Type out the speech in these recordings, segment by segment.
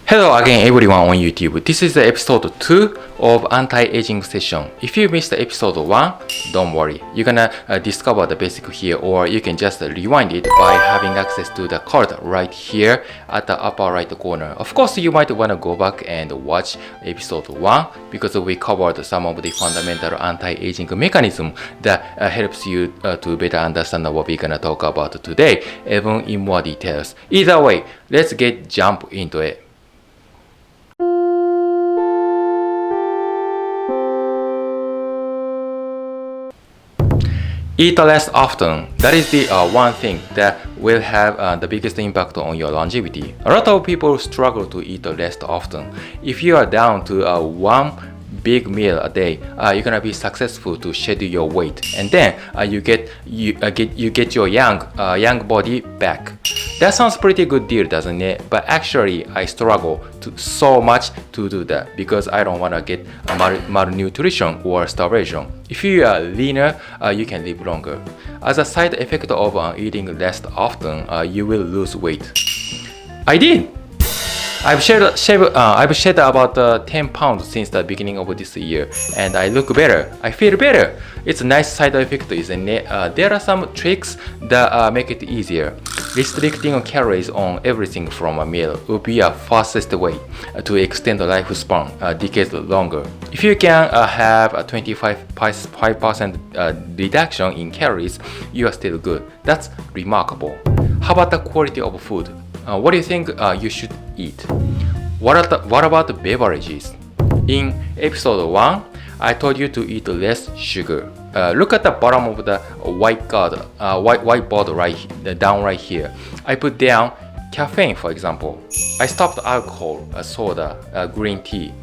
Hello again everyone on YouTube. This is the episode 2 of anti-aging session. If you missed the episode 1, don't worry. You're gonna discover the basic here, or you can just rewind it by having access to the card right here at the upper right corner. Of course, you might wanna go back and watch episode 1 because we covered some of the fundamental anti-aging mechanism that helps you to better understand what we're gonna talk about today, even in more details. Either way, let's jump into it. Eat less often. That is the one thing that will have the biggest impact on your longevity. A lot of people struggle to eat less often. If you are down to one big meal a day, you're gonna be successful to shed your weight, and then you get your young body back. That sounds pretty good deal, doesn't it? But actually, I struggle so much to do that because I don't want to get malnutrition or starvation. If you are leaner, you can live longer. As a side effect of eating less often, you will lose weight. I did. I've shed about 10 pounds since the beginning of this year, and I look better. I feel better. It's a nice side effect, isn't it? There are some tricks that make it easier. Restricting calories on everything from a meal would be a fastest way to extend the lifespan decades longer. If you can have a 25% reduction in calories, you are still good. That's remarkable. How about the quality of food? What do you think you should eat? What about the beverages? In episode 1, I told you to eat less sugar. Look at the bottom of the whiteboard down right here. I put down caffeine, for example. I stopped alcohol, soda, green tea,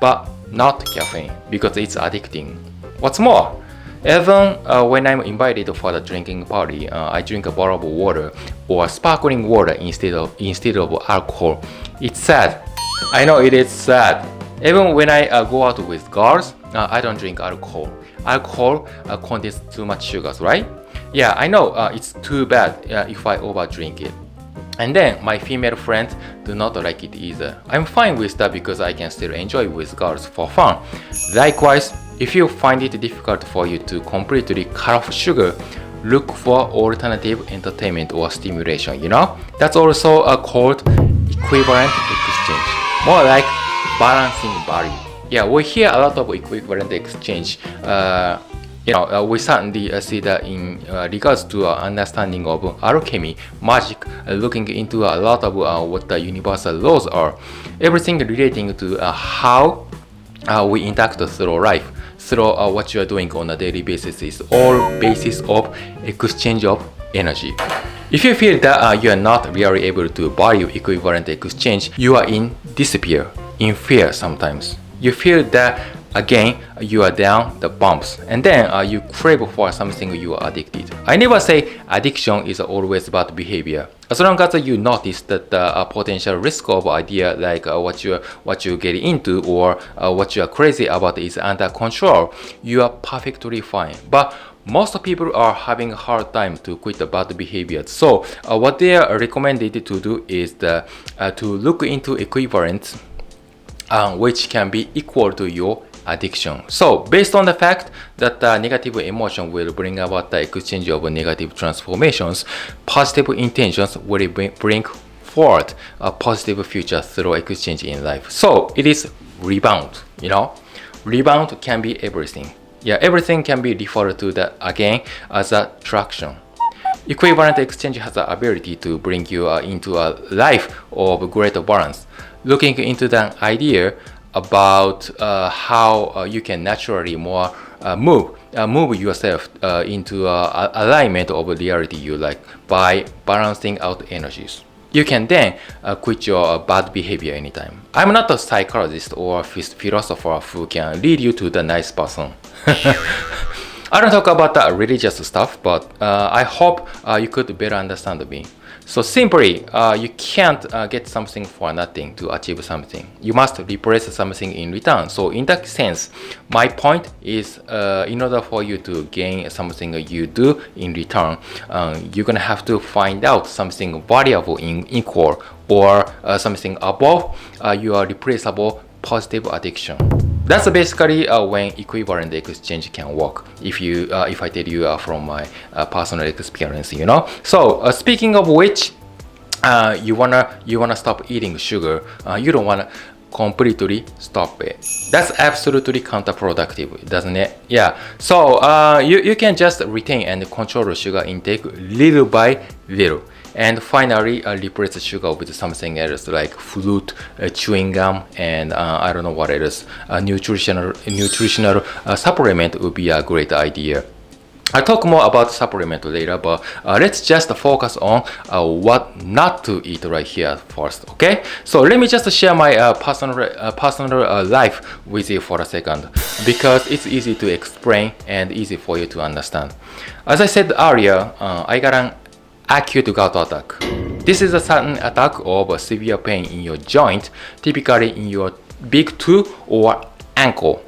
but not caffeine because it's addicting. What's more, even when I'm invited for the drinking party, I drink a bottle of water or sparkling water instead of alcohol. It's sad. I know it is sad. Even when I go out with girls, I don't drink alcohol. Alcohol contains too much sugars, right? Yeah, I know it's too bad if I overdrink it. And then my female friends do not like it either. I'm fine with that because I can still enjoy with girls for fun. Likewise, if you find it difficult for you to completely cut off sugar, look for alternative entertainment or stimulation, That's also called equivalent exchange. More like balancing body. Yeah, we hear a lot of equivalent exchange. We certainly see that in regards to understanding of alchemy, magic, looking into a lot of what the universal laws are. Everything relating to how we interact through life, through what you are doing on a daily basis is all basis of exchange of energy. If you feel that you are not really able to value equivalent exchange, you are in despair, in fear sometimes. You feel that again you are down the bumps, and then you crave for something you are addicted. I never say addiction is always about behavior. As long as you notice that a potential risk of idea like what you get into or what you are crazy about is under control, you are perfectly fine. But most people are having a hard time to quit the bad behaviors. So what they are recommended to do is to look into equivalents which can be equal to your addiction. So based on the fact that negative emotion will bring about the exchange of negative transformations, positive intentions will bring forward a positive future through exchange in life. So it is rebound, Rebound can be everything. Yeah, everything can be referred to that again as a traction. Equivalent exchange has the ability to bring you into a life of greater balance. Looking into the idea about how you can naturally more move yourself into alignment of reality you like by balancing out energies. You can then quit your bad behavior anytime. I'm not a psychologist or philosopher who can lead you to the nice person. I don't talk about the religious stuff, but I hope you could better understand me. So simply, you can't get something for nothing to achieve something. You must replace something in return. So in that sense, my point is, in order for you to gain something you do in return, you're gonna have to find out something valuable in equal or something above your replaceable positive addiction. That's basically when equivalent exchange can work. If I tell you from my personal experience, So speaking of which, you wanna stop eating sugar. You don't wanna completely stop it. That's absolutely counterproductive, doesn't it? Yeah. So you can just retain and control sugar intake little by little. And finally, replace sugar with something else like fruit, chewing gum, and I don't know what else. Nutritional supplement would be a great idea. I'll talk more about supplement later, but let's just focus on what not to eat right here first, okay? So let me just share my personal life with you for a second, because it's easy to explain and easy for you to understand. As I said earlier, I got an acute gout attack. This is a sudden attack of severe pain in your joint, typically in your big toe or ankle.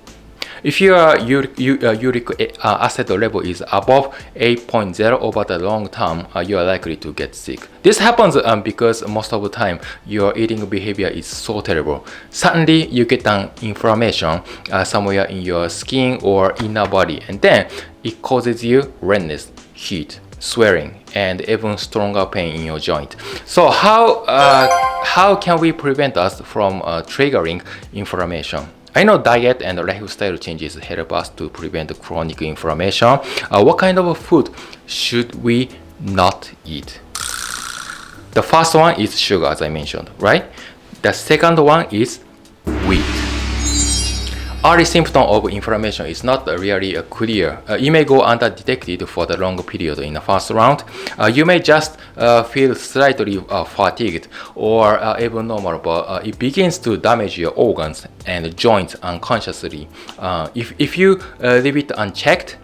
If your uric acid level is above 8.0 over the long term, you are likely to get sick. This happens because most of the time your eating behavior is so terrible. Suddenly you get an inflammation somewhere in your skin or inner body, and then it causes you redness, heat, swelling, and even stronger pain in your joint. So how can we prevent us from triggering inflammation? I know diet and lifestyle changes help us to prevent chronic inflammation. What kind of food should we not eat? The first one is sugar, as I mentioned, right? The second one is wheat. Early symptom of inflammation is not really clear. It may go undetected for the long period in the first round. You may just feel slightly fatigued or even normal, but it begins to damage your organs and joints unconsciously. If you leave it unchecked,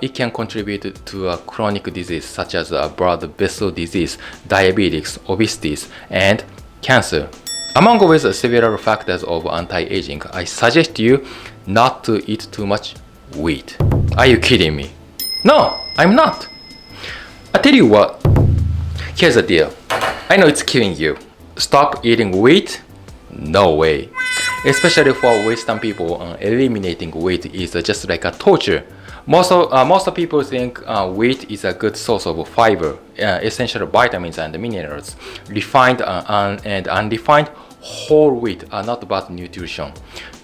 it can contribute to a chronic disease such as blood vessel disease, diabetes, obesity, and cancer. Among with several factors of anti-aging, I suggest you not to eat too much wheat. Are you kidding me? No, I'm not. I tell you what, here's the deal. I know it's killing you. Stop eating wheat? No way. Especially for Western people, eliminating wheat is just like a torture. Most people think wheat is a good source of fiber, essential vitamins and minerals. Refined and unrefined whole wheat are not bad nutrition.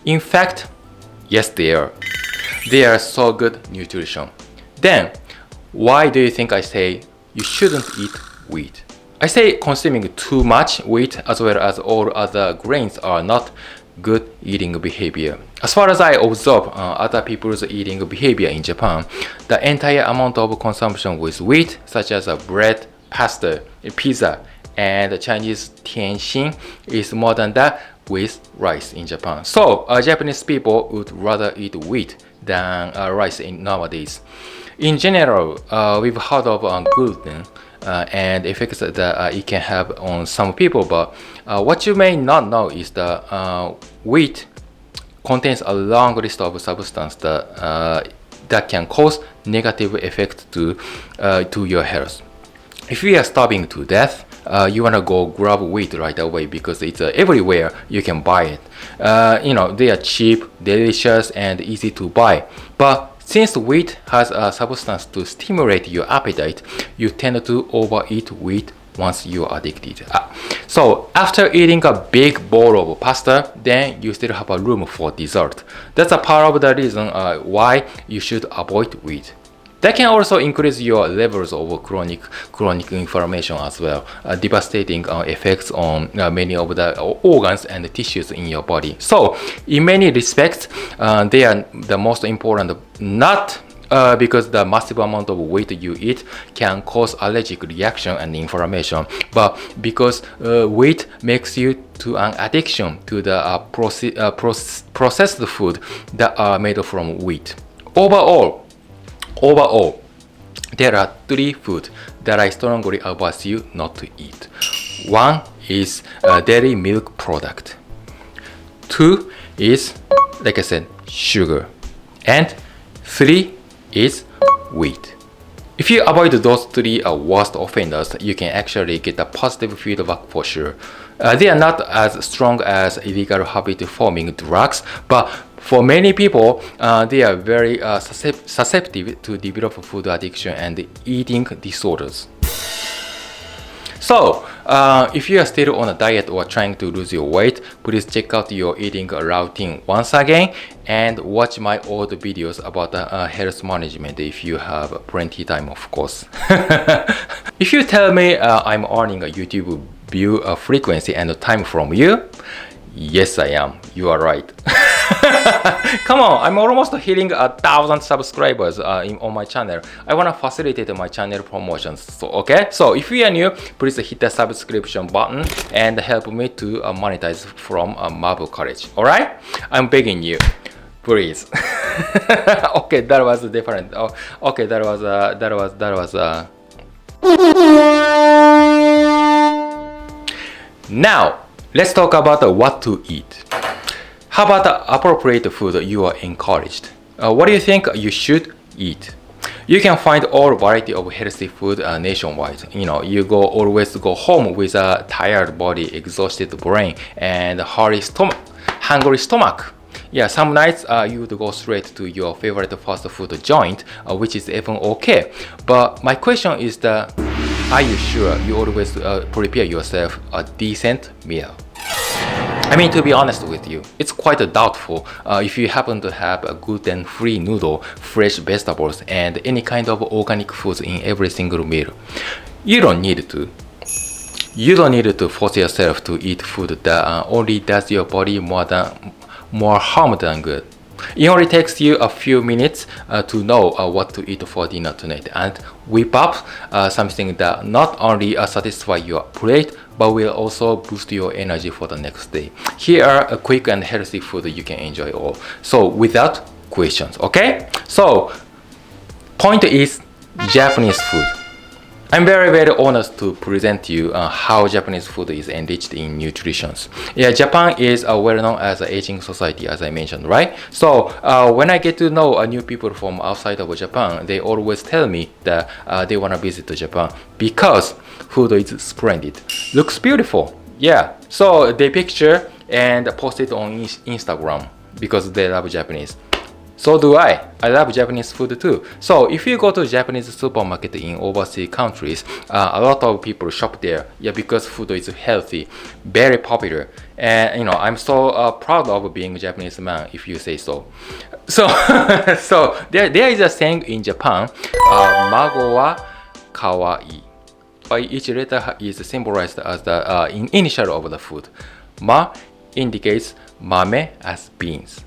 In fact, yes, they are. They are so good nutrition. Then, why do you think I say you shouldn't eat wheat? I say consuming too much wheat as well as all other grains are not good eating behavior. As far as I observe other people's eating behavior in Japan, the entire amount of consumption with wheat, such as bread, pasta, pizza, and Chinese tianxin, is more than that with rice in Japan. So Japanese people would rather eat wheat than rice nowadays. In general, we've heard of gluten and effects that it can have on some people, but what you may not know is that wheat contains a long list of substances that can cause negative effects to your health. If you are starving to death, you wanna go grab wheat right away because it's everywhere. You can buy it. They are cheap, delicious, and easy to buy. But since wheat has a substance to stimulate your appetite, you tend to overeat wheat once you are addicted. So after eating a big bowl of pasta, then you still have a room for dessert. That's a part of the reason why you should avoid wheat. That can also increase your levels of chronic inflammation as well, devastating effects on many of the organs and tissues in your body. So, in many respects, they are the most important, not because the massive amount of wheat you eat can cause allergic reaction and inflammation, but because wheat makes you to an addiction to the processed food that are made from wheat. Overall, there are 3 foods that I strongly advise you not to eat. 1 is a dairy milk product. 2 is, like I said, sugar. And 3 is wheat. If you avoid those 3 worst offenders, you can actually get a positive feedback for sure. They are not as strong as illegal habit-forming drugs, but for many people, they are very susceptible to develop food addiction and eating disorders. So, if you are still on a diet or trying to lose your weight, please check out your eating routine once again and watch my old videos about health management if you have plenty time, of course. If you tell me I'm earning a YouTube view frequency and time from you, yes I am. You are right. Come on, I'm almost hitting 1,000 subscribers on my channel. I want to facilitate my channel promotions. So, okay? So if you are new, please hit the subscription button and help me to monetize from Mabu College. Alright? I'm begging you. Please. Okay, that was different. Oh, okay, that was Now, let's talk about what to eat. How about the appropriate food you are encouraged? What do you think you should eat? You can find all variety of healthy food nationwide. You always go home with a tired body, exhausted brain, and hungry stomach. Yeah, some nights you would go straight to your favorite fast food joint, which is even okay. But my question is that, are you sure you always prepare yourself a decent meal? I mean, to be honest with you, it's quite doubtful if you happen to have a gluten-free noodle, fresh vegetables, and any kind of organic foods in every single meal. You don't need to. You don't need to force yourself to eat food that only does your body more harm than good. It only takes you a few minutes to know what to eat for dinner tonight and whip up something that not only satisfies your plate but will also boost your energy for the next day. Here are a quick and healthy food you can enjoy all. So without questions, okay? So point is Japanese food. I'm very honored to present to you how Japanese food is enriched in nutrition. Yeah, Japan is well known as an aging society, as I mentioned, right? So when I get to know new people from outside of Japan, they always tell me that they want to visit Japan because food is splendid, looks beautiful. Yeah, so they picture and post it on Instagram because they love Japanese. So do I. I love Japanese food too. So if you go to Japanese supermarket in overseas countries, a lot of people shop there. Yeah, because food is healthy, very popular. And I'm so proud of being a Japanese man, if you say so. So, so there is a saying in Japan, Mago wa kawaii. Each letter is symbolized as the initial of the food. Ma indicates mame as beans.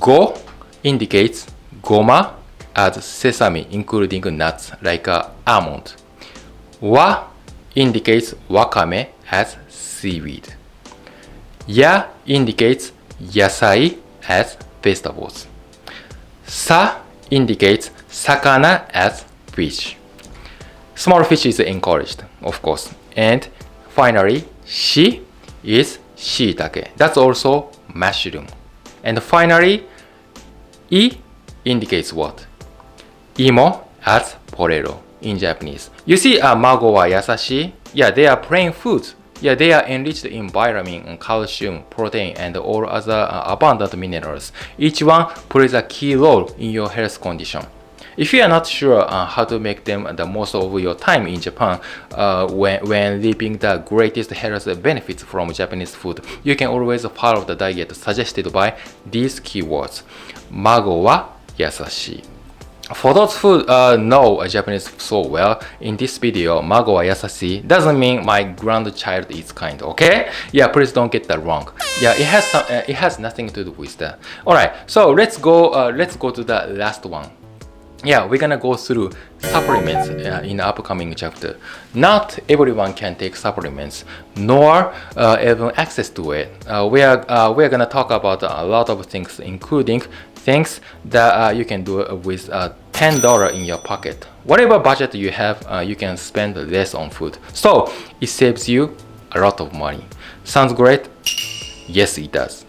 Go indicates goma as sesame, including nuts like almond. Wa indicates wakame as seaweed. Ya indicates yasai as vegetables. Sa indicates sakana as fish. Small fish is encouraged, of course. And finally, shi is shiitake. That's also mushroom. And finally, I indicates what? Imo as porero in Japanese. You see, mago wa yasashi. Yeah, they are plain foods. Yeah, they are enriched in vitamin, calcium, protein, and all other abundant minerals. Each one plays a key role in your health condition. If you are not sure how to make them the most of your time in Japan when reaping the greatest health benefits from Japanese food, you can always follow the diet suggested by these keywords. Mago wa yasashi. For those who know Japanese so well, in this video, mago wa yasashi doesn't mean my grandchild is kind, okay? Yeah, please don't get that wrong. Yeah, it has nothing to do with that. Alright, so let's go to the last one. Yeah, we're gonna go through supplements in the upcoming chapter. Not everyone can take supplements, nor even access to it. We're gonna talk about a lot of things, including things that you can do with $10 in your pocket. Whatever budget you have, you can spend less on food. So it saves you a lot of money. Sounds great? Yes, it does.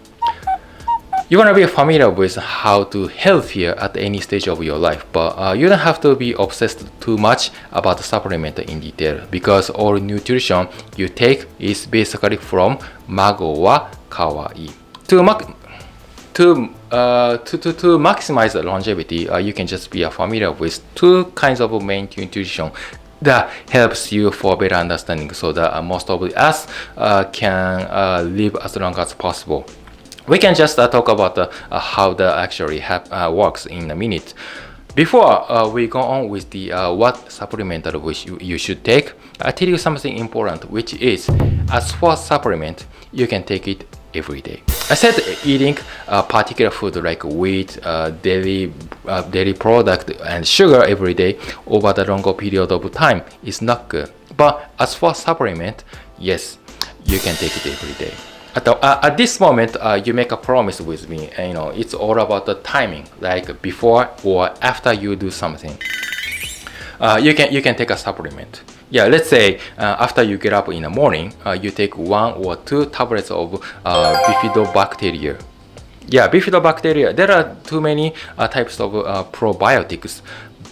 You want to be familiar with how to healthier at any stage of your life, but you don't have to be obsessed too much about supplement in detail, because all nutrition you take is basically from Mabu Nakagawa. To maximize the longevity, you can just be familiar with two kinds of main nutrition that helps you for better understanding, so that most of us can live as long as possible. We can just talk about how that actually works in a minute. Before we go on with the what supplement that you should take, I tell you something important, which is, as for supplement, you can take it every day. I said eating particular food like wheat, dairy product, and sugar every day over the longer period of time is not good. But as for supplement, yes, you can take it every day. At this moment, you make a promise with me, and it's all about the timing, like before or after you do something. You can take a supplement. Yeah, let's say after you get up in the morning, you take 1 or 2 tablets of bifidobacteria. Yeah, bifidobacteria. There are too many types of probiotics.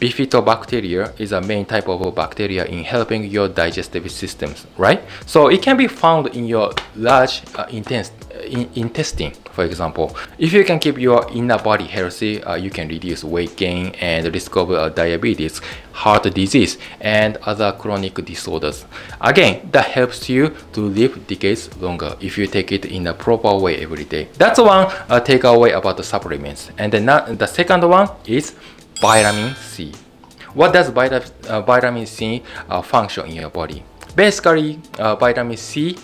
Bifidobacteria is a main type of bacteria in helping your digestive systems, right? So it can be found in your large intestine, for example. If you can keep your inner body healthy, you can reduce weight gain and risk of diabetes, heart disease, and other chronic disorders. Again, that helps you to live decades longer if you take it in a proper way every day. That's one takeaway about the supplements. And then the second one is vitamin C. What does vitamin C function in your body? Basically, vitamin C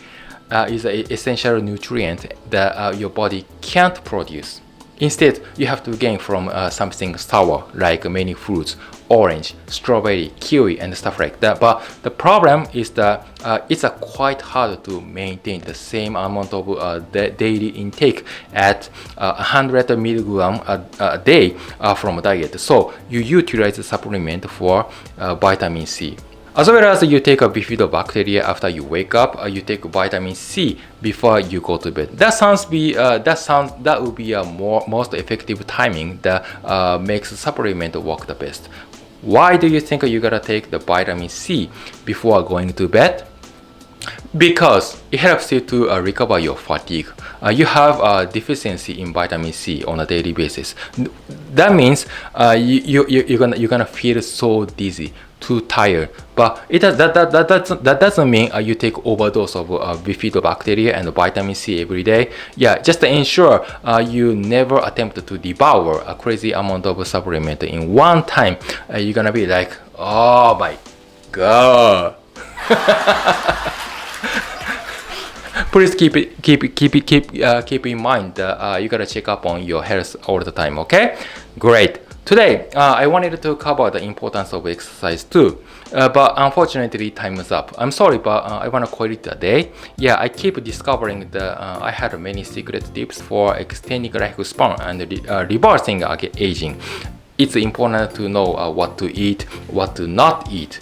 is an essential nutrient that your body can't produce. Instead, you have to gain from something sour, like many fruits, orange, strawberry, kiwi, and stuff like that. But the problem is that it's quite hard to maintain the same amount of daily intake at 100 milligram a day from a diet. So you utilize the supplement for vitamin C. As well as you take a bifidobacteria after you wake up, you take vitamin C before you go to bed. That would be a most effective timing that makes the supplement work the best. Why do you think you gotta take the vitamin C before going to bed? Because it helps you to recover your fatigue. You have a deficiency in vitamin C on a daily basis. That means you're gonna feel so dizzy, too tired. But that doesn't mean you take overdose of bifidobacteria and vitamin C every day. Yeah, just to ensure you never attempt to devour a crazy amount of supplement in one time. You're gonna be like, oh my god. Please keep in mind that you gotta check up on your health all the time. Okay, great. Today, I wanted to cover the importance of exercise too, but unfortunately, time is up. I'm sorry, but I wanna call it a day. Yeah, I keep discovering that I had many secret tips for extending lifespan and reversing aging. It's important to know what to eat, what to not eat.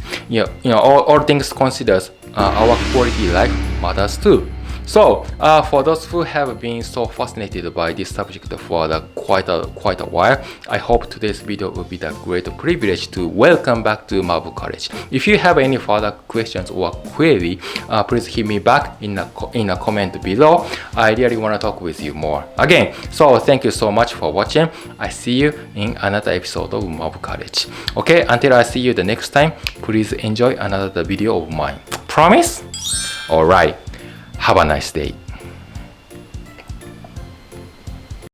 All things considered, our quality life matters too. So, for those who have been so fascinated by this subject for quite a while, I hope today's video will be the great privilege to welcome back to Mabu College. If you have any further questions or query, please hit me back in a comment below. I really want to talk with you more. Again, so thank you so much for watching. I see you in another episode of Mabu College. Okay, until I see you the next time, please enjoy another video of mine. Promise? Alright. Have a nice day.